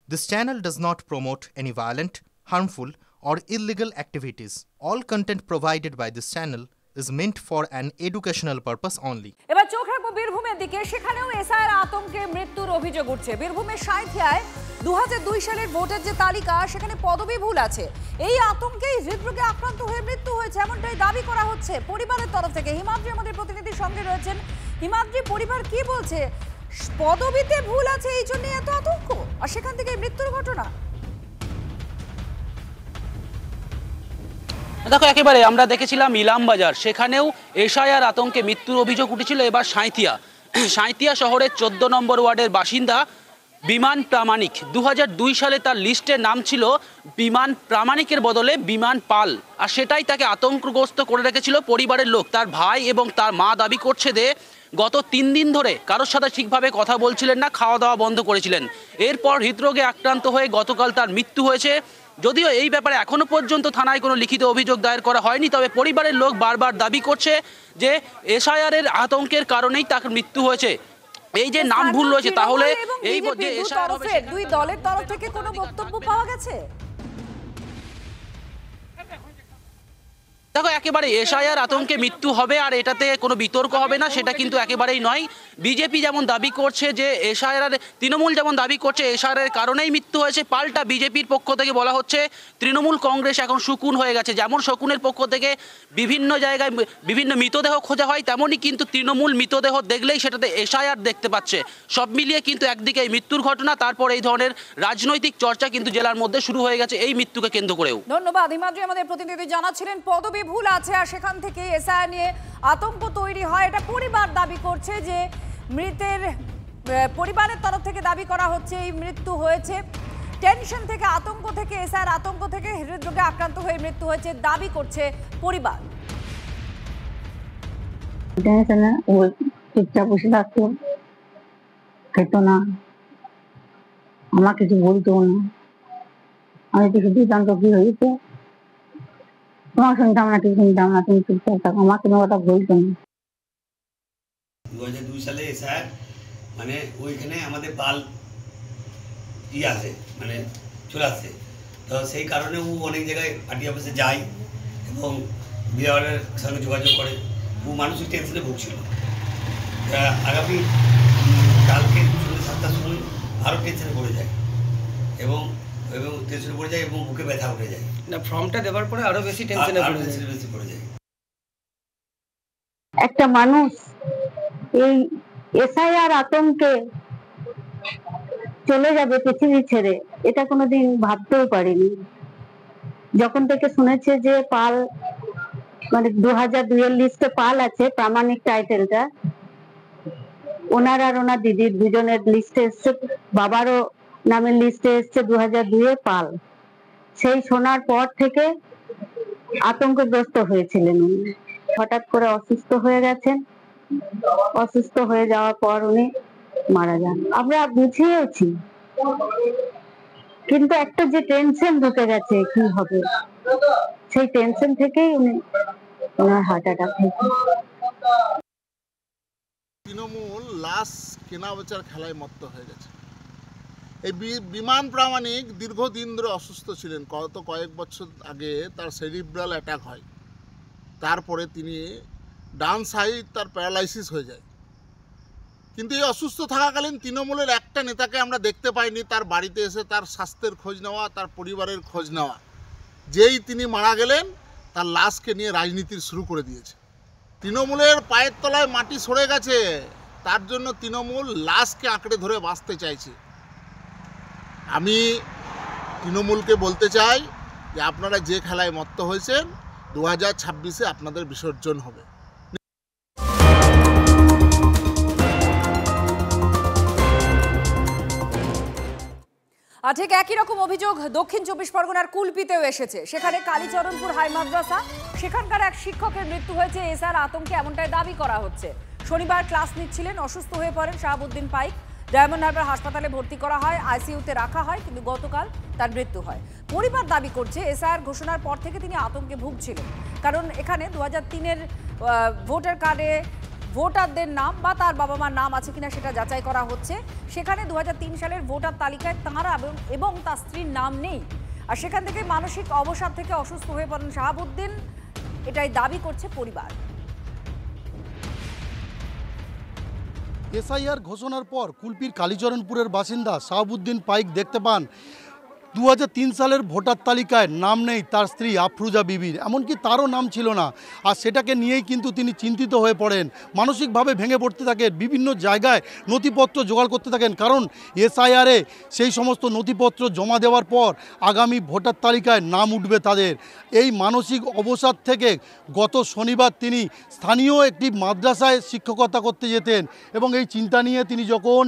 This channel does not promote any violent, harmful, or illegal activities. All content provided by this channel is meant for an educational purpose only. এবার চোখ রাখবো বীরভূমের দিকে। সেখানেও SIR আতঙ্কে মৃত্যুর অভিযোগ উঠছে। বীরভূমের সাঁইথিয়ায় 2002 সালের ভোটের যে তালিকা, সেখানে পদবি ভুল আছে। এই আতঙ্কেই হৃদরোগে আক্রান্ত হয়ে মৃত্যু হয়েছে, এমনটাই দাবি করা হচ্ছে পরিবারের তরফ থেকে। হিমাদ্রি আমাদের প্রতিনিধির সঙ্গে রয়েছেন। হিমাদ্রি, পরিবার কি বলছে? পদবিতে ভুল আছে, এই জন্য এত আতঙ্ক, আর সেখান থেকে মৃত্যুর ঘটনা। দেখো, একেবারে আমরা দেখেছিলাম ইলামবাজার, সেখানেও এসআইআর আতঙ্কে মৃত্যুর অভিযোগ উঠেছিল। এবার সাঁইথিয়া শহরের 14 নম্বর ওয়ার্ডের বাসিন্দা বিমান প্রামাণিক। 2002 সালে তার লিস্টে নাম ছিল বিমান প্রামাণিকের বদলে বিমান পাল, আর সেটাই তাকে আতঙ্কগ্রস্ত করে রেখেছিল পরিবারের লোক। তার ভাই এবং তার মা দাবি করছে যে গত 3 দিন ধরে কারোর সাথে ঠিকভাবে কথা বলছিলেন না, খাওয়া দাওয়া বন্ধ করেছিলেন। এরপর হৃদরোগে আক্রান্ত হয়ে গতকাল তার মৃত্যু হয়েছে। যদিও এই ব্যাপারে এখনো পর্যন্ত থানায় কোনো লিখিত অভিযোগ দায়ের করা হয়নি, তবে পরিবারের লোক বারবার দাবি করছে যে এসআইআরের আতঙ্কের কারণেই তার মৃত্যু হয়েছে। এই যে নাম ভুল রয়েছে, তাহলে এই যে এসআইআর দুই দলের তরফ থেকে কোনো বক্তব্য পাওয়া গেছে? দেখো, একেবারে এসআইআর আতঙ্কে মৃত্যু হবে আর এটাতে কোনো বিতর্ক হবে না, সেটা কিন্তু একেবারেই নয়। বিজেপি যেমন দাবি করছে যে এসআইআর, তৃণমূল যেমন দাবি করছে এসআইআরের কারণেই মৃত্যু হয়েছে, পাল্টা বিজেপির পক্ষ থেকে বলা হচ্ছে তৃণমূল কংগ্রেস এখন শকুন হয়ে গেছে। যেমন শকুনের পক্ষ থেকে বিভিন্ন জায়গায় বিভিন্ন মৃতদেহ খোঁজা হয়, তেমনই কিন্তু তৃণমূল মৃতদেহ দেখলেই সেটাতে এসআইআর দেখতে পাচ্ছে। সব মিলিয়ে কিন্তু একদিকে এই মৃত্যুর ঘটনা, তারপর এই ধরনের রাজনৈতিক চর্চা কিন্তু জেলার মধ্যে শুরু হয়ে গেছে এই মৃত্যুকে কেন্দ্র করেও। ধন্যবাদ হিমাদ্রি। আমাদের প্রতিনিধি জানাচ্ছিলেন পদবি ভুল আছে, আর সেখান থেকে এসআইআর নিয়ে আতঙ্ক তৈরি হয়। এটা পরিবার দাবি করছে যে মৃতের পরিবারের তরফ থেকে দাবি করা হচ্ছে এই মৃত্যু হয়েছে টেনশন থেকে, আতঙ্ক থেকে, এসআইআর আতঙ্ক থেকে হৃদরোগে আক্রান্ত হয়ে মৃত্যু হয়েছে দাবি করছে পরিবার। চুপচাপ বসে থাকতো, খেত না, আমার কিছু বলতো না। আমি কিছু দিতাম তো কি হয়েছে, তোমার শুনতাম না, কিছু শুনতাম না, তুমি চুপচাপ থাকো, আমার কোনো কথা বলতো না। 2002 সালে এসআইআর মানে ওইখানে আমাদের পাল আছে, মানে চলে আসছে, তো সেই কারণে ও অনেক জায়গায় পার্টি অফিসে যায় এবং বিআরের সঙ্গে যোগাযোগ করে। ও মানসিক টেনশনে ভুগছিল। আগামী কালকে 7টার সময় আরও টেনশনে পড়ে যায় এবং টেনশনে পড়ে যায় এবং বুকে ব্যথা উঠে যায়। না, ফর্মটা দেওয়ার পরে আরো বেশি টেনশনে পড়ে যায়। একটা মানুষ এই এসআইআর আতঙ্কে চলে যাবে পৃথিবী ছেড়ে, এটা কোনোদিন ভাবতেও পারিনি। যখন থেকে শুনেছে যে পাল, মানে 2002 এর লিস্টে পাল আছে, প্রামাণিক টাইটেলটা, ওনার আর ওনার দিদির দুজনের লিস্টে এসছে, বাবারও নামের লিস্টে এসছে 2002 পাল। সেই শোনার পর থেকে আতঙ্কগ্রস্ত হয়েছিলেন উনি। হঠাৎ করে অসুস্থ হয়ে গেছেন, অসুস্থ হয়ে যাওয়ার পর উনি মারা যান। আমরা বুঝিয়েছি, কিন্তু একটা যে টেনশন ঢুকে গেছে কি হবে, সেই টেনশন থেকেই উনি ওনার হার্ট অ্যাটাক হয়েছে। তৃণমূল লাশ কেনা বেচার খেলায় মত্ত হয়ে গেছে। এই বিমান প্রামাণিক দীর্ঘদিন ধরে অসুস্থ ছিলেন। কয়েক বছর আগে তার সেরিব্রাল অ্যাটাক হয়, তারপরে তিনি ডান সাইড তার প্যারালাইসিস হয়ে যায়। কিন্তু এই অসুস্থ থাকাকালীন তৃণমূলের একটা নেতাকে আমরা দেখতে পাইনি তার বাড়িতে এসে তার স্বাস্থ্যের খোঁজ নেওয়া, তার পরিবারের খোঁজ নেওয়া। যেই তিনি মারা গেলেন, তার লাশকে নিয়ে রাজনীতি শুরু করে দিয়েছে। তৃণমূলের পায়ের তলায় মাটি সরে গেছে, তার জন্য তৃণমূল লাশকে আঁকড়ে ধরে বাঁচতে চাইছে। আমি তৃণমূলকে বলতে চাই যে আপনারা যে খেলায় মত্ত হয়েছেন, 2026-এ আপনাদের বিসর্জন হবে। আর ঠিক একই রকম অভিযোগ দক্ষিণ 24 পরগনার কুলপিতেও এসেছে। সেখানে কালীচরণপুর হাই মাদ্রাসা, সেখানকার এক শিক্ষকের মৃত্যু হয়েছে এসআইআর আতঙ্কে, এমনটাই দাবি করা হচ্ছে। শনিবার ক্লাস নিচ্ছিলেন, অসুস্থ হয়ে পড়েন শাহাবুদ্দিন পাইক। ডায়মন্ড হারবার হাসপাতালে ভর্তি করা হয়, আইসিইউতে রাখা হয়, কিন্তু গতকাল তার মৃত্যু হয়। পরিবার দাবি করছে এসআইআর ঘোষণার পর থেকে তিনি আতঙ্কে ভুগছিলেন, কারণ এখানে 2003-এর ভোটার কার্ডে ভোটারদের নাম বা তার বাবা মার নাম আছে কিনা সেটা যাচাই করা হচ্ছে। সেখানে 2003 সালের ভোটার তালিকায় তাঁর এবং তার স্ত্রীর নাম নেই। আর সেখান থেকে মানসিক অবসাদ থেকে অসুস্থ হয়ে পড়েন শাহাবুদ্দিন, এটাই দাবি করছে পরিবার। এসআইআর ঘোষণার পর কুলপির কালীচরণপুরের বাসিন্দা শাহাবুদ্দিন পাইক দেখতে পান 2003 সালের ভোটার তালিকায় নাম নেই তার স্ত্রী আফরুজা বিবির, এমনকি তারও নাম ছিল না। আর সেটাকে নিয়েই কিন্তু তিনি চিন্তিত হয়ে পড়েন, মানসিকভাবে ভেঙে পড়তে থাকেন, বিভিন্ন জায়গায় নথিপত্র জোগাড় করতে থাকেন। কারণ এসআইআরে সেই সমস্ত নথিপত্র জমা দেওয়ার পর আগামী ভোটার তালিকায় নাম উঠবে তাদের। এই মানসিক অবসাদ থেকে গত শনিবার তিনি স্থানীয় একটি মাদ্রাসায় শিক্ষকতা করতে যেতেন এবং এই চিন্তা নিয়ে তিনি যখন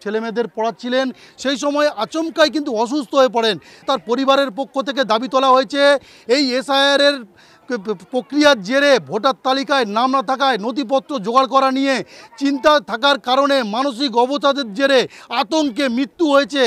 ছেলেমেয়েদের পড়াচ্ছিলেন সেই সময় আচমকাই কিন্তু অসুস্থ হয়ে পড়েন। তার পরিবারের পক্ষ থেকে দাবি তোলা হয়েছে এই এসআইআরের প্রক্রিয়ার জেরে ভোটার তালিকায় নাম না থাকায় নথিপত্র জোগাড় করা নিয়ে চিন্তা থাকার কারণে মানসিক অবসাদের জেরে আতঙ্কে মৃত্যু হয়েছে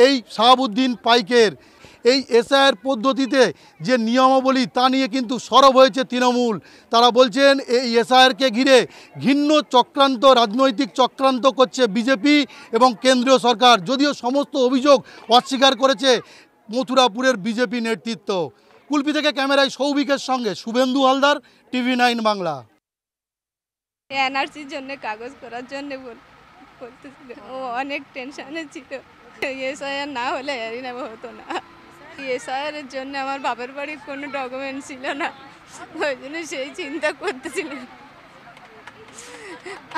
এই শাহাবুদ্দিন পাইকের। এই এসআইআর পদ্ধতিতে যে নিয়মাবলী তা নিয়ে কিন্তু সরব হয়েছে তৃণমূল। তারা বলছেন এই এসআইআরকে ঘিরে ঘৃণ্য চক্রান্ত, রাজনৈতিক চক্রান্ত করছে বিজেপি এবং কেন্দ্রীয় সরকার, যদিও সমস্ত অভিযোগ অস্বীকার করেছে মথুরাপুরের বিজেপি নেতৃত্ব। কুলপি থেকে ক্যামেরায় সৌভিকের সঙ্গে শুভেন্দু হালদার, TV9 বাংলা। এনআরসির জন্য কাগজ করার জন্য বলতেছিল, ও অনেক টেনশনে ছিল। এসআইআর না হলে হতো না। এসআইআরের জন্য আমার বাবার বাড়ির কোনো ডকুমেন্ট ছিল না, ওই জন্য সেই চিন্তা করতেছিলেন।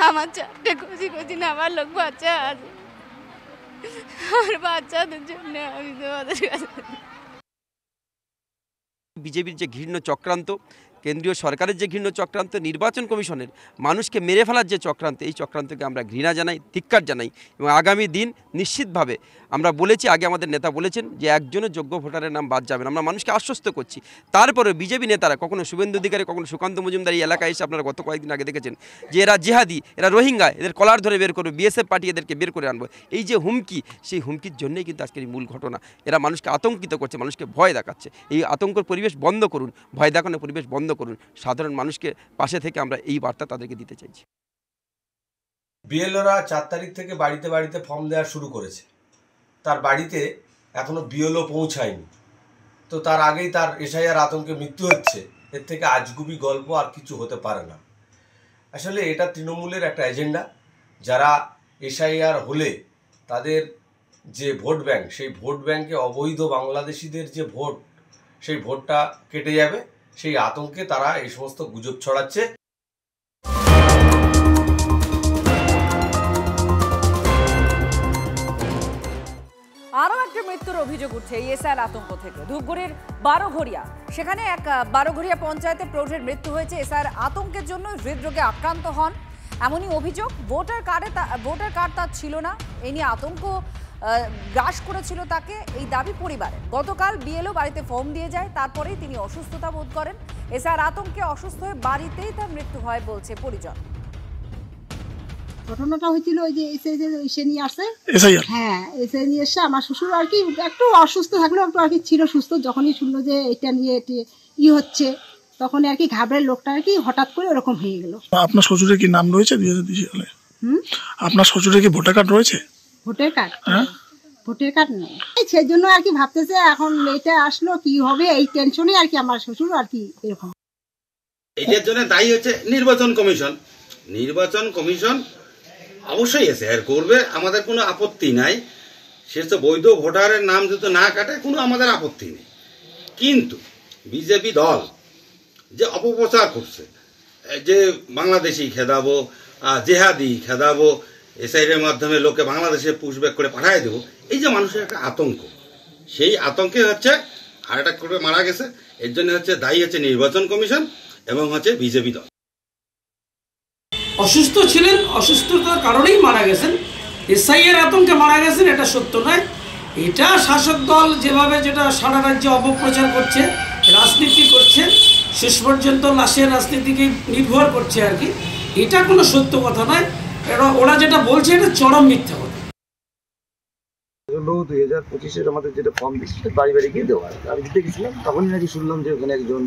আমার 4টে কচি নামার লোক বাচ্চা আছে, আর বাচ্চাদের জন্য আমি তোমাদের কাছে। বিজেপির যে ঘৃণ্য চক্রান্ত, কেন্দ্রীয় সরকারের যে ঘৃণ্য চক্রান্ত, নির্বাচন কমিশনের মানুষকে মেরে ফেলার যে চক্রান্ত, এই চক্রান্তকে আমরা ঘৃণা জানাই, ধিক্কার জানাই এবং আগামী দিন নিশ্চিতভাবে আমরা বলেছি, আগে আমাদের নেতা বলেছেন যে একজনের যোগ্য ভোটারের নাম বাদ যাবে না। আমরা মানুষকে আশ্বস্ত করছি। তারপরে বিজেপি নেতারা কখনো শুভেন্দু অধিকারী, কখনো সুকান্ত মজুমদার এই এলাকায় এসে আপনারা গত কয়েকদিন আগে দেখেছেন যে এরা জিহাদি, এরা রোহিঙ্গা, এদের কলার ধরে বের করবে, বিএসএফ পার্টি এদেরকে বের করে আনবো, এই যে হুমকি, সেই হুমকির জন্যই কিন্তু আজকের এই মূল ঘটনা। এরা মানুষকে আতঙ্কিত করছে, মানুষকে ভয় দেখাচ্ছে। এই আতঙ্কের পরিবেশ বন্ধ করুন, ভয় দেখানোর পরিবেশ বন্ধ করুন। সাধারণ মানুষকে পাশে থেকে আমরা এই বার্তা তাদেরকে দিতে চাইছি। বিএলওরা 4 তারিখ থেকে বাড়িতে বাড়িতে ফর্ম দেওয়া শুরু করেছে। তার বাড়িতে এখনো বিএলও পৌঁছায়নি, তো তার আগেই তার এসআইআর আতঙ্কে মৃত্যু হচ্ছে। এর থেকে আজগুবি গল্প আর কিছু হতে পারে না। আসলে এটা তৃণমূলের একটা এজেন্ডা। যারা এসআইআর হলে তাদের যে ভোট ব্যাংক, সেই ভোট ব্যাংকে অবৈধ বাংলাদেশিদের যে ভোট, সেই ভোটটা কেটে যাবে, সেই আতঙ্কে তারা এই সমস্ত গুজব ছড়াচ্ছে। আরও একটা মৃত্যুর অভিযোগ উঠছে এই এসআইআর আতঙ্ক থেকে। ধূপগুড়ির বারোঘরিয়া, সেখানে এক বারোঘরিয়া পঞ্চায়েতে প্রৌঢ়ের মৃত্যু হয়েছে এসআইআর আতঙ্কের জন্য। হৃদরোগে আক্রান্ত হন এমনই অভিযোগ। ভোটার কার্ড তার ছিল না, এ নিয়ে আতঙ্ক গ্রাস করেছিল তাকে, এই দাবি পরিবারের। গতকাল বিএলও বাড়িতে ফর্ম দিয়ে যায়, তারপরেই তিনি অসুস্থতা বোধ করেন। এসআইআর আতঙ্কে অসুস্থ হয়ে বাড়িতেই তার মৃত্যু হয় বলছে পরিজন। ঘটনাটা হয়েছিল ওই যে এসে নিয়ে আসে, হ্যাঁ এসে নিয়ে এসে আমার শ্বশুর আর কি একটু অসুস্থ থাকলেও একটু আর কি ছিল সুস্থ। যখনই শুনলো যে এটা নিয়ে হচ্ছে, তখন আর কি ঘাবড়ে লোকটা আর কি হঠাৎ করে ওরকম হয়ে গেল। আপনার শ্বশুরের কি নাম রয়েছে 2002 সালে? আপনার শ্বশুরের কি ভোটার কার্ড রয়েছে? ভোটার কার্ড, ভোটার কার্ড নেই, সেই জন্য আর কি ভাবতেছে এখন এটা আসলো কি হবে, এই টেনশনে আর কি আমার শ্বশুর আর কি এরকম। এটার জন্য দায়ী হচ্ছে নির্বাচন কমিশন। নির্বাচন কমিশন অবশ্যই এসআইআর করবে, আমাদের কোনো আপত্তি নাই। সে তো বৈধ ভোটারের নাম যদি না কাটে কোনো আমাদের আপত্তি নেই। কিন্তু বিজেপি দল যে অপপ্রচার করছে, যে বাংলাদেশি খেদাবো, জেহাদি খেদাবো, এসআইআরের মাধ্যমে লোকে বাংলাদেশে পুশব্যাক করে পাঠিয়ে দেবো, এই যে মানুষের একটা আতঙ্ক, সেই আতঙ্কে হচ্ছে হার্ট অ্যাটাক করে মারা গেছে। এর জন্য হচ্ছে দায়ী হচ্ছে নির্বাচন কমিশন এবং হচ্ছে বিজেপি দল। অসুস্থ ছিলেন, অসুস্থতার কারণেই মারা গেছেন। এসআইআর আতঙ্কে মারা গেছেন এটা সত্য নয়। এটা শাসক দল যেভাবে যেটা সারা রাজ্যে অপপ্রচার করছে, রাজনীতি করছে, শেষ পর্যন্ত লাশের রাজনীতিকে নির্ভর করছে আর কি, এটা কোনো সত্য কথা নয়। ওরা যেটা বলছে এটা চরম মিথ্যা কথা। 2025-এর আমাদের যেটা ফর্ম দিচ্ছে বাড়ি বাড়ি গিয়ে দেওয়া, আমি দিতে গেছিলাম, তখনই নাকি শুনলাম যে ওখানে একজন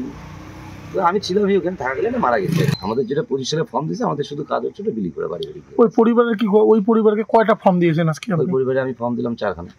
তো আমি ছিলাম ওখানে থাকাকালীন মারা গেছে। আমাদের যেটা প্রতিষ্ঠানে ফর্ম দিয়েছে, আমাদের শুধু কাজ হচ্ছে বিলি করে বাড়ি বাড়ি। ওই পরিবারের কি, ওই পরিবারকে কয়টা ফর্ম দিয়েছেন আজকে? ওই পরিবারে আমি ফর্ম দিলাম 4খানা।